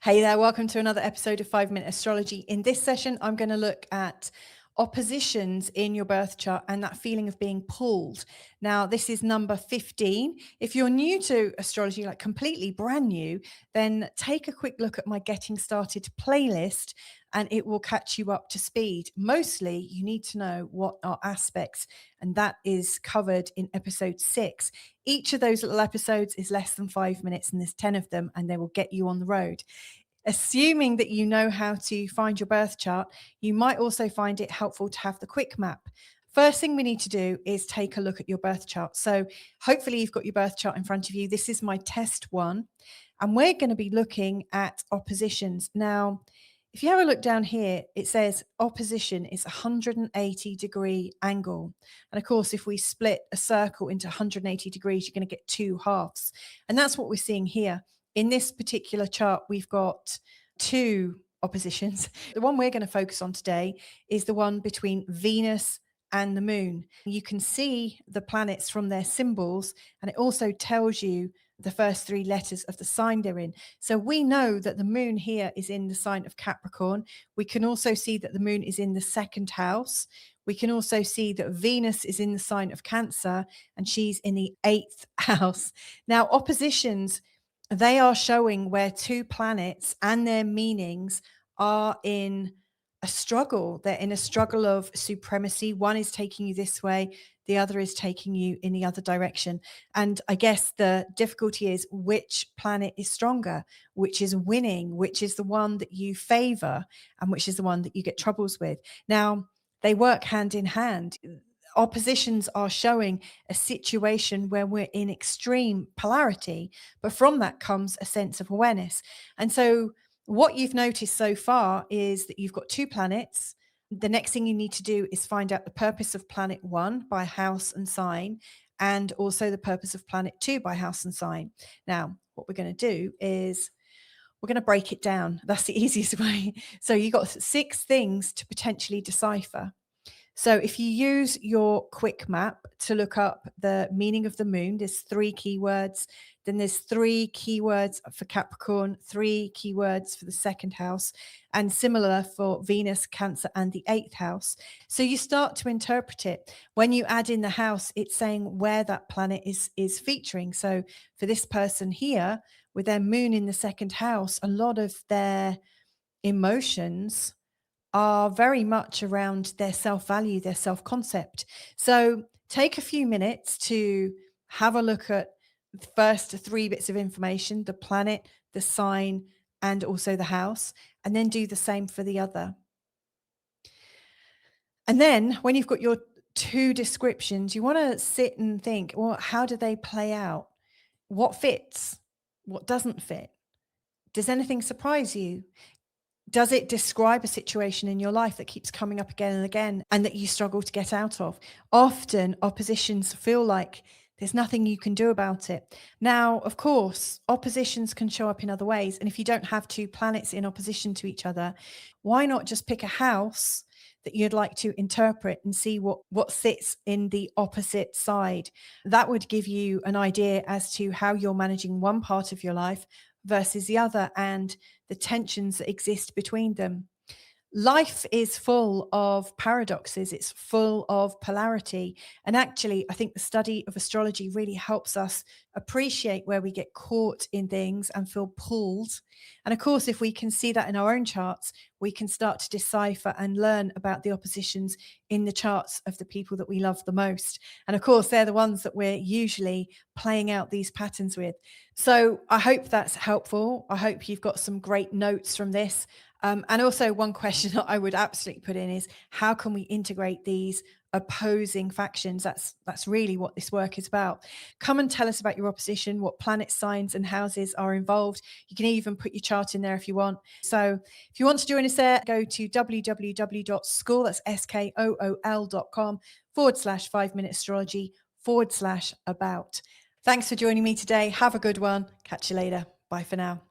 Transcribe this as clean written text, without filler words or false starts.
Hey there, welcome to another episode of 5 Minute Astrology. In this session, I'm going to look at oppositions in your birth chart and that feeling of being pulled. Now, this is number 15. If you're new to astrology, like completely brand new, then take a quick look at my Getting Started playlist and it will catch you up to speed. Mostly, you need to know what are aspects, and that is covered in episode 6. Each of those little episodes is less than 5 minutes, and there's 10 of them, and they will get you on the road. Assuming that you know how to find your birth chart, you might also find it helpful to have the quick map. First thing we need to do is take a look at your birth chart. So hopefully you've got your birth chart in front of you. This is my test one, and we're going to be looking at oppositions. Now, if you have a look down here, it says opposition is 180-degree angle. And of course, if we split a circle into 180 degrees, you're going to get two halves. And that's what we're seeing here. In this particular chart, we've got two oppositions. The one we're going to focus on today is the one between Venus and the moon. You can see the planets from their symbols, and it also tells you the first three letters of the sign they're in. So we know that the moon here is in the sign of Capricorn. We can also see that the moon is in the second house. We can also see that Venus is in the sign of Cancer, and she's in the 8th house. Now, oppositions, they are showing where two planets and their meanings are in a struggle. They're in a struggle of supremacy. One is taking you this way, the other is taking you in the other direction. And I guess the difficulty is which planet is stronger, which is winning, which is the one that you favor, and which is the one that you get troubles with. Now, they work hand in hand. Oppositions are showing a situation where we're in extreme polarity, but from that comes a sense of awareness. And so what you've noticed so far is that you've got two planets. The next thing you need to do is find out the purpose of planet 1 by house and sign, and also the purpose of planet 2 by house and sign. Now, what we're going to do is we're going to break it down. That's the easiest way. So you've got 6 things to potentially decipher. So if you use your quick map to look up the meaning of the moon, there's 3 keywords. Then there's 3 keywords for Capricorn, 3 keywords for the second house, and similar for Venus, Cancer, and the 8th house. So you start to interpret it. When you add in the house, it's saying where that planet is featuring. So for this person here, with their moon in the second house, a lot of their emotions are very much around their self-value, their self-concept. So take a few minutes to have a look at the first 3 bits of information, the planet, the sign, and also the house, and then do the same for the other. And then when you've got your 2 descriptions, you want to sit and think, well, how do they play out? What fits? What doesn't fit? Does anything surprise you? Does it describe a situation in your life that keeps coming up again and again and that you struggle to get out of? Often oppositions feel like there's nothing you can do about it. Now, of course, oppositions can show up in other ways. And if you don't have 2 planets in opposition to each other, why not just pick a house that you'd like to interpret and see what sits in the opposite side? That would give you an idea as to how you're managing one part of your life versus the other, and the tensions that exist between them. Life is full of paradoxes. It's full of polarity. And actually, I think the study of astrology really helps us appreciate where we get caught in things and feel pulled. And of course, if we can see that in our own charts, we can start to decipher and learn about the oppositions in the charts of the people that we love the most. And of course, they're the ones that we're usually playing out these patterns with. So I hope that's helpful. I hope you've got some great notes from this. And also one question that I would absolutely put in is, how can we integrate these opposing factions? That's really what this work is about. Come and tell us about your opposition, what planets, signs, and houses are involved. You can even put your chart in there if you want. So if you want to join us there, go to www.school, that's skool.com/5minute astrology/about. Thanks for joining me today. Have a good one. Catch you later. Bye for now.